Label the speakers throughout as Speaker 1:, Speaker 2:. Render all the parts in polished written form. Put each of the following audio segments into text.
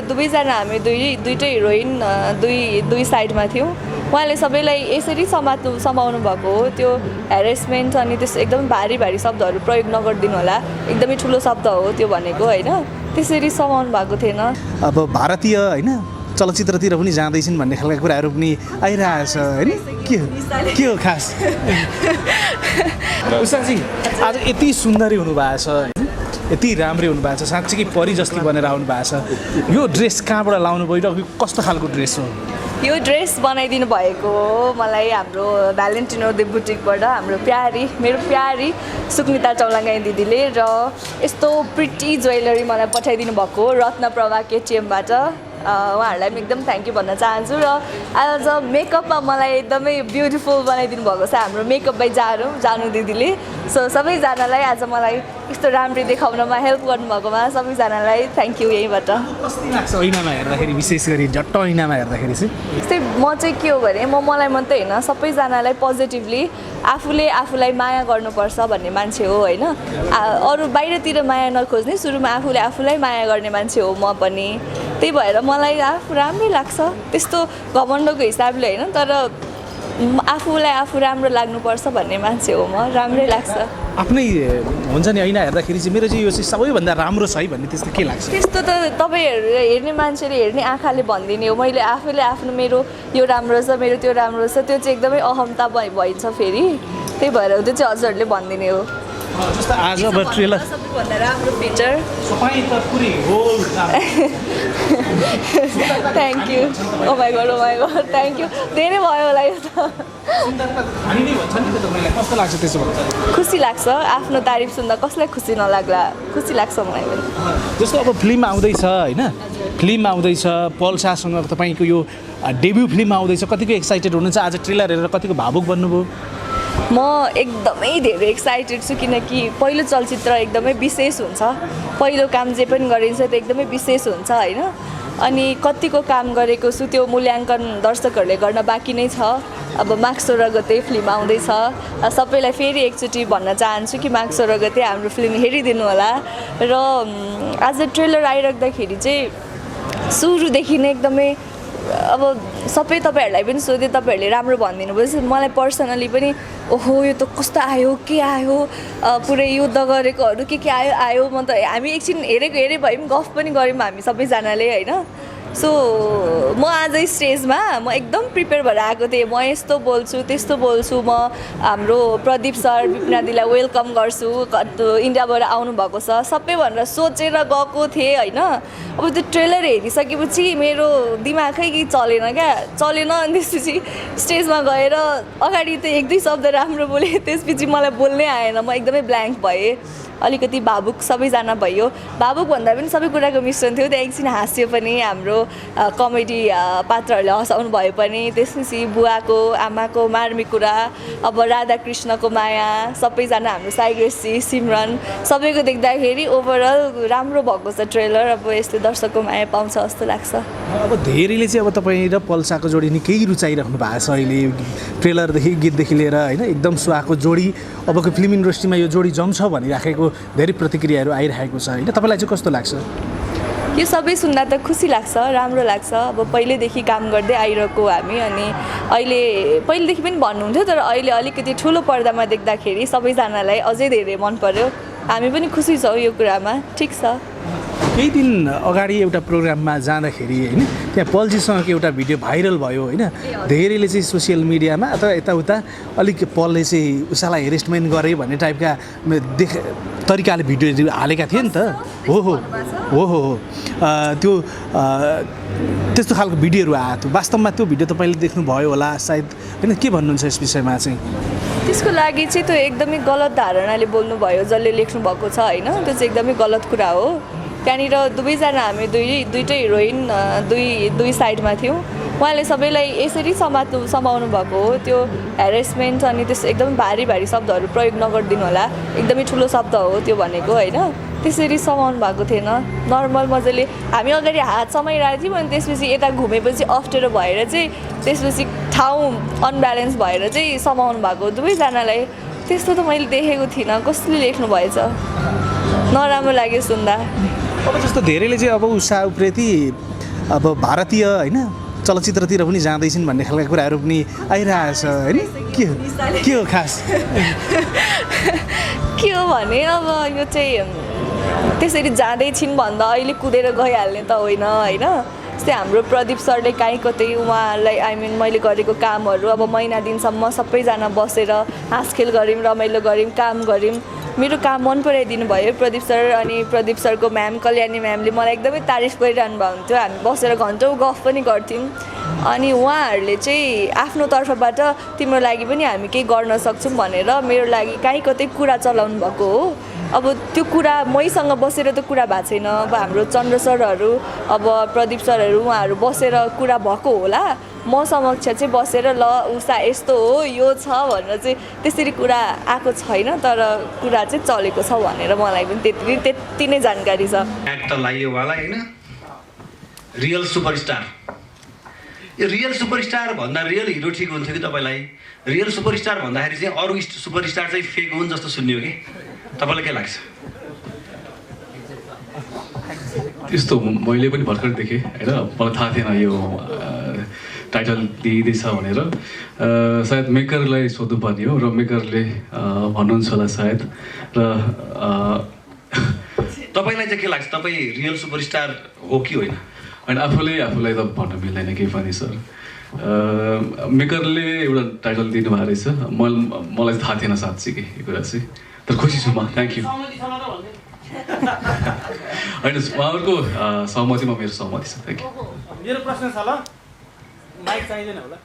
Speaker 1: दुवैजना हामी दुईटै हिरोइन दुई साइडमा थियौँ। उहाँले सबैलाई यसरी समाउनु भएको हो। त्यो हेरेसमेन्ट अनि त्यस एकदमै भारी शब्दहरू प्रयोग नगरिदिनु होला, एकदमै ठुलो शब्द हो त्यो भनेको होइन, त्यसरी समाउनु भएको थिएन।
Speaker 2: अब भारतीय होइन चलचित्रतिर पनि जाँदैछन् भन्ने खालका कुराहरू पनि आइरहेछ होइन, के हो खास? उषाजी आज यति सुन्दरी हुनुभएको छ होइन, यति राम्रै हुनुभएको छ, साँच्चीकै परी जस्तै बनेर आउनु भएको छ। यो ड्रेस कहाँबाट लाउनु भयो र कस्तो खालको ड्रेस हो?
Speaker 1: यो ड्रेस बनाइदिनु भएको हो मलाई हाम्रो भ्यालेन्टिनो द बुटिकबाट मेरो प्यारी सुकनिता चौलागाई दिदीले, र यस्तो प्रिटी ज्वेलरी मलाई पठाइदिनु भएको हो रत्नप्रभा केटिएमबाट। उहाँहरूलाई पनि एकदम थ्याङ्क यू भन्न चाहन्छु। र आज मेकअपमा मलाई एकदमै ब्युटिफुल बनाइदिनु भएको छ हाम्रो मेकअप बाई जानु दिदीले। सो सबैजनालाई आज मलाई यस्तो राम्ररी देखाउनमा हेल्प गर्नुभएकोमा सबैजनालाई थ्याङ्क यू। यहीँबाट
Speaker 2: कस्तो लाग्छ ऐनामा हेर्दाखेरि, विशेष गरी झट्ट ऐनामा हेर्दाखेरि चाहिँ?
Speaker 1: त्यस्तै म चाहिँ के हो भने मलाई मात्रै होइन सबैजनालाई पोजिटिभली आफूलाई माया गर्नुपर्छ भन्ने मान्छे हो होइन। अरू बाहिरतिर माया नखोज्ने, सुरुमा आफूलाई माया गर्ने मान्छे हो म पनि। त्यही भएर मलाई आफू राम्रै लाग्छ, त्यस्तो घमण्डको हिसाबले होइन, तर आफूलाई आफू राम्रो लाग्नुपर्छ भन्ने मान्छे हो म, राम्रै लाग्छ।
Speaker 2: आफ्नै हुन्छ नि ऐना हेर्दाखेरि चाहिँ मेरो चाहिँ यो चाहिँ सबैभन्दा राम्रो छ है भन्ने त्यस्तो के लाग्छ?
Speaker 1: त्यस्तो त तपाईँहरू हेर्ने मान्छेले हेर्ने आँखाले भनिदिने हो। मैले आफूले आफ्नो मेरो यो राम्रो छ, मेरो त्यो राम्रो छ, त्यो चाहिँ एकदमै अहमता भइन्छ फेरि। त्यही भएर त्यो चाहिँ हजुरहरूले भनिदिने हो।
Speaker 2: जस्तो आज अब ट्रेलर
Speaker 1: सबैभन्दा राम्रो picture. Thank you, oh my god thank you, धेरै भयो होला यो त।
Speaker 2: कस्तो लाग्छ त्यसो भए?
Speaker 1: खुसी लाग्छ, आफ्नो तारिफ सुन्दा कसलाई खुसी नलाग्ला, खुसी लाग्छ मलाई पनि।
Speaker 2: जस्तो अब फिल्म आउँदैछ होइन, फिल्म आउँदैछ, पल शाहसँग तपाईँको यो डेब्यू फिल्म आउँदैछ, कतिको एक्साइटेड हुनुहुन्छ? आज ट्रेलर हेरेर कतिको भावुक बन्नुभयो?
Speaker 1: म एकदमै धेरै एक्साइटेड छु, किनकि पहिलो चलचित्र एकदमै विशेष हुन्छ। पहिलो काम जे पनि गरिन्छ त्यो एकदमै विशेष हुन्छ होइन। अनि कतिको काम गरेको छु त्यो मूल्याङ्कन दर्शकहरूले गर्न बाँकी नै छ। अब माघ 16 गते फिल्म आउँदैछ, सबैलाई फेरि एकचोटि भन्न चाहन्छु कि माघ 16 गते हाम्रो फिल्म हेरिदिनु होला। र आज ट्रेलर आइराख्दाखेरि चाहिँ सुरुदेखि नै एकदमै अब सबै तपाईँहरूलाई पनि सोधेँ, तपाईँहरूले राम्रो भनिदिनु भयो। मलाई पर्सनली पनि ओहो यो त कस्तो आयो, के आयो, पुरै युद्ध गरेकोहरू के आयो। म त हामी एकछिन हेरे भए पनि गफ पनि गऱ्यौँ हामी सबैजनाले होइन। सो म आज स्टेजमा म एकदम प्रिपेयर भएर आएको थिएँ। म यस्तो बोल्छु त्यस्तो बोल्छु, म हाम्रो प्रदीप सर विपिनादीलाई वेलकम गर्छु, इन्डियाबाट आउनुभएको छ सबै भनेर सोचेर गएको थिएँ होइन। अब त्यो ट्रेलर हेरिसकेपछि मेरो दिमागै चलेन अनि त्यसपछि स्टेजमा गएर अगाडि त 1-2 शब्द राम्रो बोलेँ, त्यसपछि मलाई बोल्नै आएन, म एकदमै ब्ल्याङ्क भएँ। अलिकति भावुक सबैजना भयो, भावुक भन्दा पनि सबै कुराको मिश्रण थियो। त्यहाँ एकछिन हाँस्यो पनि, हाम्रो कमेडी पात्रहरूले हँसाउनु भयो पनि, त्यसपछि बुवाको आमाको मार्मिक कुरा, अब राधाकृष्णको माया, सबैजना हाम्रो साइग्रेसी सिमरन सबैको देख्दाखेरि ओभरअल राम्रो भएको छ ट्रेलर। अब यस्तो दर्शकको माया पाउँछ जस्तो लाग्छ।
Speaker 2: अब धेरैले चाहिँ अब तपाईँ र पल्साको जोडी निकै रुचाइराख्नु भएको छ अहिले, ट्रेलरदेखि गीतदेखि लिएर होइन, एकदम सुहाएको जोडी। अबको फिल्म इन्डस्ट्रीमा यो जोडी जम्छ भनिराखेको धेरै प्रतिक्रियाहरू आइरहेको छ होइन, तपाईँलाई चाहिँ कस्तो लाग्छ?
Speaker 1: यो सबै सुन्दा त खुसी लाग्छ, राम्रो लाग्छ। अब पहिल्यैदेखि काम गर्दै आइरहेको हामी, अनि पहिलेदेखि पनि भन्नुहुन्थ्यो, तर अहिले अलिकति ठुलो पर्दामा देख्दाखेरि सबैजनालाई अझै धेरै मन पर्यो। हामी पनि खुसी छौँ यो कुरामा, ठिक छ।
Speaker 2: केही दिन अगाडि एउटा प्रोग्राममा जाँदाखेरि होइन, त्यहाँ पलजीसँगको एउटा भिडियो भाइरल भयो होइन। धेरैले चाहिँ सोसियल मिडियामा अथवा यताउता अलिक पलले चाहिँ उषालाई हेरेसमेन्ट गरे भन्ने टाइपका तरिकाले भिडियोहरू हालेका थिए नि त। हो त्यो त्यस्तो खालको भिडियोहरू आएको थियो। वास्तवमा त्यो भिडियो तपाईँले देख्नुभयो होला सायद होइन, के भन्नुहुन्छ यस विषयमा चाहिँ?
Speaker 1: त्यसको लागि चाहिँ त्यो एकदमै गलत धारणाले बोल्नुभयो जसले लेख्नु भएको छ होइन, त्यो चाहिँ एकदमै गलत कुरा हो। त्यहाँनिर दुवैजना हामी दुईटै हिरोइन दुई साइडमा थियौँ। उहाँले सबैलाई यसरी समाउनु भएको हो। त्यो हेरेसमेन्ट अनि त्यस एकदमै भारी शब्दहरू प्रयोग नगरिदिनु होला, एकदमै ठुलो शब्द हो त्यो भनेको होइन। त्यसरी समाउनु भएको थिएन, नर्मल मजाले हामी अगाडि हात समाइरहेको थियौँ, अनि त्यसपछि यता घुमेपछि अप्ठ्यारो भएर चाहिँ त्यसपछि ठाउँ अनब्यालेन्स भएर चाहिँ समाउनु भएको दुवैजनालाई। त्यस्तो त मैले देखेको थिइनँ, कसले लेख्नु भएछ, नराम्रो लाग्यो सुन्दा।
Speaker 2: अब जस्तो धेरैले चाहिँ अब उषा उप्रेती अब भारतीय होइन चलचित्रतिर पनि जाँदैछन् भन्ने खालका कुराहरू पनि आइरहेछ होइन के हो खास
Speaker 1: के हो भने अब यो चाहिँ त्यसरी जाँदैछिन् भन्दा अहिले कुदेर गइहाल्ने त होइन होइन जस्तै हाम्रो प्रदीप सरले काहीँ कतै उहाँहरूलाई मैले गरेको कामहरू अब महिना दिनसम्म सबैजना बसेर हाँसखेल गऱ्यौँ रमाइलो गऱ्यौँ काम गऱ्यौँ मेरो काम मन पराइदिनु भयो प्रदीप सर अनि प्रदीप सरको म्याम कल्याणी म्यामले मलाई एकदमै तारिफ गरिरहनु भएको हुन्थ्यो हामी बसेर घन्टौँ गफ पनि गर्थ्यौँ अनि उहाँहरूले चाहिँ आफ्नो तर्फबाट तिम्रो लागि पनि हामी केही गर्न सक्छौँ भनेर मेरो लागि काहीँ कतै कुरा चलाउनु भएको हो अब त्यो कुरा मैसँग बसेर त कुरा भएको छैन अब हाम्रो चन्द्र सरहरू अब प्रदीप सरहरू उहाँहरू बसेर कुरा भएको होला म समक्ष चाहिँ बसेर ल उषा यस्तो हो यो छ भनेर चाहिँ त्यसरी कुरा आएको छैन तर कुरा चाहिँ चलेको छ भनेर मलाई पनि त्यति नै जानकारी छ
Speaker 3: एक्ट त लाइयोवाला होइन रियल सुपरस्टार यो रियल सुपरस्टार भन्दा रियल हिरो ठिक हुन्थ्यो कि तपाईँलाई रियल सुपरस्टार भन्दाखेरि चाहिँ अरू सुपरस्टार चाहिँ फेक हुन् जस्तो सुन्यो कि तपाईँलाई के लाग्छ
Speaker 4: त्यस्तो मैले पनि भर्खर देखेँ होइन मलाई थाहा थिएन यो टाइटल दिइँदैछ भनेर सायद मेकरलाई सोध्नुपर्ने हो र मेकरले भन्नुहुन्छ होला सायद र
Speaker 3: तपाईँलाई चाहिँ के लाग्छ तपाईँ रियल सुपरस्टार हो कि होइन
Speaker 4: होइन आफूलाई त भन्न मिल्दैन केही पनि सर मेकरले एउटा टाइटल दिनुभएको रहेछ मलाई थाहा थिएन साँच्चीकै यो कुरा चाहिँ तर खुसी छु म थ्याङ्क यू होइन उहाँहरूको सहमतिमा मेरो सहमति छ थ्याङ्क यू
Speaker 2: मेरो प्रश्न छ ल माइक चाहिँदैन होला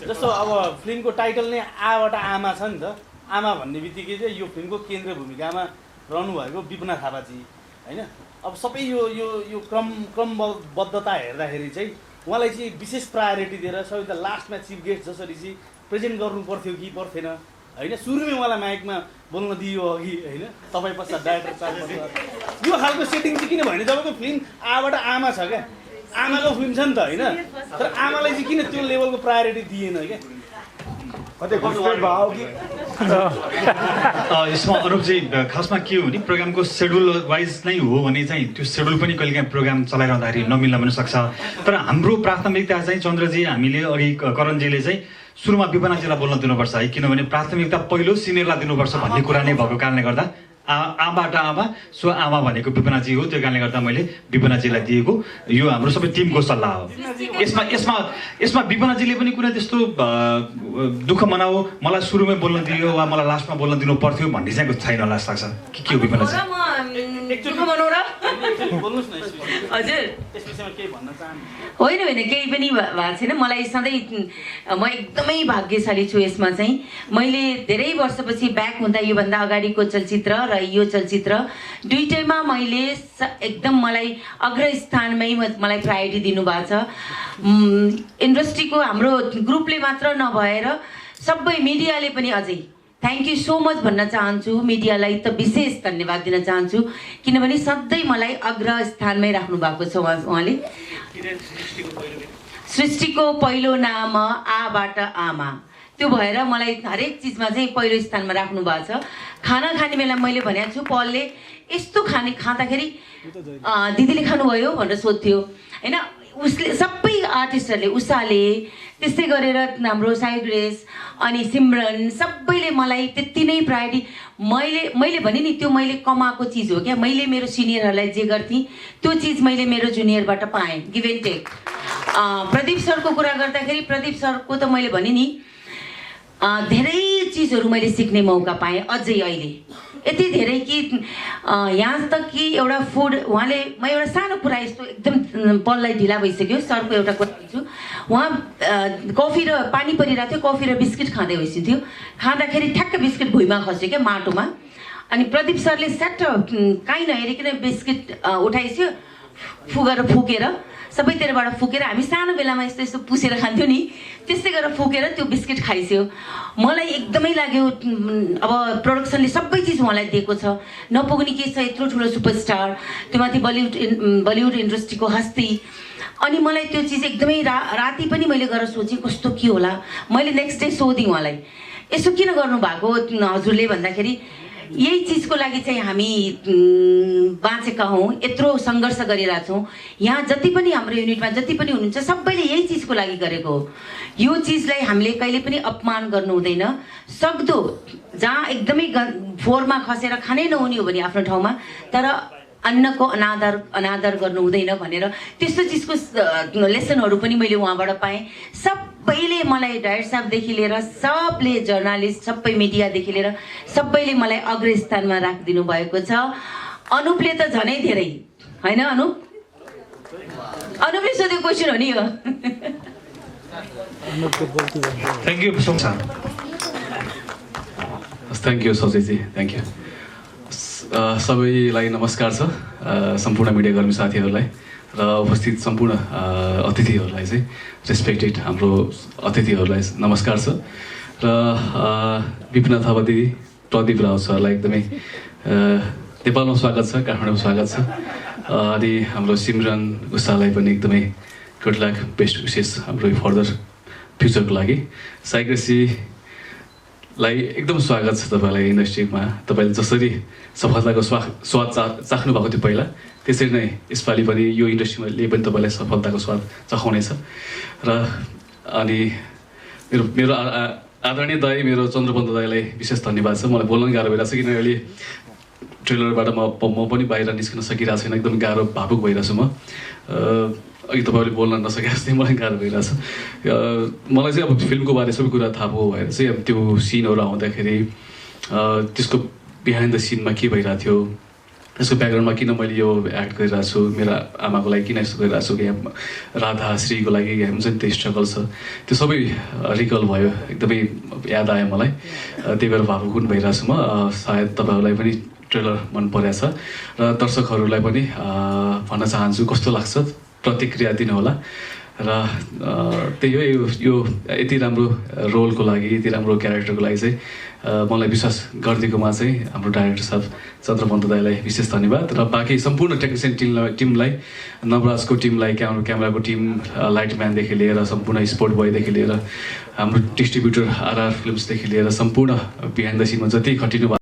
Speaker 2: जस्तो अब फिल्मको टाइटल नै आबाट आमा छ नि त आमा भन्ने बित्तिकै चाहिँ यो फिल्मको केन्द्रीय भूमिकामा रहनुभएको विपना थापाजी होइन अब सबै यो क्रमबद्धता हेर्दाखेरि चाहिँ उहाँलाई चाहिँ विशेष प्रायोरिटी दिएर सबैभन्दा लास्टमा चिफ गेस्ट जसरी चाहिँ प्रेजेन्ट गर्नु पर्थ्यो कि पर्थेन होइन सुरुमै उहाँलाई माइकमा बोल्न दियो अघि होइन तपाईँ पश्चात डाइरेक्टर चार्ज यो खालको सेटिङ चाहिँ किन भने तपाईँको फिल्म आबाट आमा छ क्या आमाको फिल्म छ नि त होइन तर आमालाई चाहिँ किन त्यो लेभलको प्रायोरिटी दिएन क्या
Speaker 5: यसमा अनुपजी खासमा के हो भने प्रोग्रामको सेड्युल वाइज नै हो भने चाहिँ त्यो सेड्युल पनि कहिलेकाहीँ प्रोग्राम चलाइरहँदाखेरि नमिल्न पनि सक्छ तर हाम्रो प्राथमिकता चाहिँ चन्द्रजी हामीले अघि करणजीले चाहिँ सुरुमा विपनाजीलाई बोल्न दिनुपर्छ है किनभने प्राथमिकता पहिलो सिनियरलाई दिनुपर्छ भन्ने कुरा नै भएको कारणले गर्दा आबाट आमा सो आमा भनेको विपनाजी हो त्यो कारणले गर्दा मैले विपनाजीलाई दिएको यो हाम्रो सबै टिमको सल्लाह हो यसमा विपनाजीले पनि कुनै त्यस्तो दुःख मनाऊ मलाई सुरुमै बोल्न दियो वा मलाई लास्टमा बोल्न दिनु पर्थ्यो भन्ने चाहिँ छैन होला जस्तो लाग्छ के हो विपनाजी
Speaker 6: होइन होइन केही पनि भएको छैन मलाई सधैँ म एकदमै भाग्यशाली छु यसमा चाहिँ मैले धेरै वर्षपछि ब्याक हुँदा योभन्दा अगाडिको चलचित्र र यो चलचित्र दुईटैमा मैले एकदम मलाई अग्रस्थानमै मलाई प्रायोरिटी दिनुभएको छ इन्डस्ट्रीको हाम्रो ग्रुपले मात्र नभएर सबै मिडियाले पनि अझै थ्याङ्क यू सो मच भन्न चाहन्छु मिडियालाई त विशेष धन्यवाद दिन चाहन्छु किनभने सधैँ मलाई अग्रस्थानमै राख्नु भएको छ उहाँले सृष्टिको पहिलो नाम आबाट आमा त्यो भएर मलाई हरेक चिजमा चाहिँ पहिलो स्थानमा राख्नु भएको छ खाना खाने बेला मैले भनेको छु पलले यस्तो खाँदाखेरि दिदीले खानुभयो भनेर सोध्थ्यो होइन उसले सबै आर्टिस्टहरूले उषाले त्यस्तै गरेर हाम्रो साई ग्रेस अनि सिमरन सबैले मलाई त्यति नै प्रायोरिटी मैले भने नि त्यो मैले कमाएको चिज हो क्या मैले मेरो सिनियरहरूलाई जे गर्थेँ त्यो चिज मैले मेरो जुनियरबाट पाएँ गिभ एन्ड टेक प्रदीप सरको कुरा गर्दाखेरि प्रदीप सरको त मैले भने नि धेरै चिजहरू मैले सिक्ने मौका पाएँ अझै अहिले यति धेरै कि यहाँ तक कि एउटा फुड उहाँले म एउटा सानो कुरा यस्तो एकदम पललाई ढिला भइसक्यो सरको एउटा कुरा भन्छु उहाँ कफी र पानी परिरहेको थियो कफी र बिस्किट खाँदै भइसक्यो खाँदाखेरि ठ्याक्क बिस्किट भुइँमा खस्यो क्या माटोमा अनि प्रदीप सरले स्याट्ट काहीँ नहेरिकन बिस्किट उठाइसक्यो फुकेर सबैतिरबाट फुकेर हामी सानो बेलामा यस्तो यस्तो पुसेर खान्थ्यौँ नि त्यस्तै गरेर फुकेर त्यो बिस्किट खाइस्यो मलाई एकदमै लाग्यो अब प्रोडक्सनले सबै चिज उहाँलाई दिएको छ नपुग्ने के छ यत्रो ठुलो सुपरस्टार त्यो माथि बलिउड इन्डस्ट्रीको हस्ती अनि मलाई त्यो चिज एकदमै राति पनि मैले गएर सोचेँ कस्तो के होला मैले नेक्स्ट डे सोधेँ उहाँलाई यसो किन गर्नुभएको हजुरले भन्दाखेरि यही चिजको लागि चाहिँ हामी बाँचेका हौँ, यत्रो सङ्घर्ष गरिरहेको छौँ। यहाँ जति पनि हाम्रो युनिटमा जति पनि हुनुहुन्छ सबैले यही चिजको लागि गरेको हो। यो चिजलाई हामीले कहिले पनि अपमान गर्नु हुँदैन। सक्दो जहाँ एकदमै फोहोरमा खसेर खानै नहुने हो भने आफ्नो ठाउँमा, तर अन्नको अनादर गर्नु हुँदैन भनेर त्यस्तो चिजको लेसनहरू पनि मैले उहाँबाट पाएँ। सबैले मलाई डाइरेक्टर साहबदेखि लिएर सबले जर्नलिस्ट सबै मिडियादेखि लिएर सबैले मलाई अग्रस्थानमा राखिदिनु भएको छ। अनुपले त झनै धेरै होइन, अनुपले सोधेको क्वेसन हो नि यो।
Speaker 5: Thank you so much.
Speaker 4: Thank you सजयजी, थ्याङ्क यू। सबैलाई नमस्कार छ, सम्पूर्ण मिडियाकर्मी साथीहरूलाई र उपस्थित सम्पूर्ण अतिथिहरूलाई चाहिँ रेस्पेक्टेड हाम्रो अतिथिहरूलाई नमस्कार छ। र विपिना थापा दिदी, प्रदीप राव सरलाई एकदमै नेपालमा स्वागत छ, काठमाडौँमा स्वागत छ। अनि हाम्रो सिमरन उषालाई पनि एकदमै गुड लक, बेस्ट विशेष हाम्रो फर्दर फ्युचरको लागि। साइक्रेसीलाई एकदम स्वागत छ तपाईँलाई इन्डस्ट्रीमा। तपाईँले जसरी सफलताको स्वाद चाख्नु भएको थियो पहिला, त्यसरी नै यसपालि पनि यो इन्डस्ट्रीले पनि तपाईँलाई सफलताको स्वाद चखाउनेछ। र अनि मेरो आदरणीय दाई, मेरो चन्द्रपन्त दाईलाई विशेष धन्यवाद छ। मलाई बोल्न गाह्रो भइरहेको छ, किनभने अहिले ट्रेलरबाट म पनि बाहिर निस्किन सकिरहेको छैन, एकदम गाह्रो भावुक भइरहेको छु म। अघि तपाईँले बोल्न नसकेको जस्तै मलाई गाह्रो भइरहेछ। मलाई चाहिँ अब फिल्मको बारे सबै कुरा थाहा भयो भएर चाहिँ अब त्यो सिनहरू आउँदाखेरि त्यसको बिहाइन्ड द सिनमा के भइरहेको थियो, त्यसको ब्याकग्राउन्डमा किन मैले यो एक्ट गरिरहेको छु, मेरो आमाको लागि किन यस्तो गरिरहेको छु, यहाँ राधा श्रीको लागि हुन्छ नि त्यो स्ट्रगल छ, त्यो सबै रिकल भयो, एकदमै याद आयो मलाई। त्यही भएर भावुक पनि भइरहेको छु म। सायद तपाईँहरूलाई पनि ट्रेलर मन परेको छ र दर्शकहरूलाई पनि भन्न चाहन्छु कस्तो लाग्छ, प्रतिक्रिया दिनुहोला। र त्यही हो, यो यति राम्रो रोलको लागि, यति राम्रो क्यारेक्टरको लागि चाहिँ मलाई विश्वास गरिदिएकोमा चाहिँ हाम्रो डाइरेक्टर साहब चन्द्रपन्त दाईलाई विशेष धन्यवाद। र बाँकी सम्पूर्ण टेक्निसियन टिमलाई, नवराजको टिमलाई, क्यामेराको टिम, लाइटम्यानदेखि लिएर सम्पूर्ण स्पोर्ट बोयदेखि लिएर हाम्रो डिस्ट्रिब्युटर आरआर फिल्म्सदेखि लिएर सम्पूर्ण बिहाइन्ड द सिनमा जति खटिनु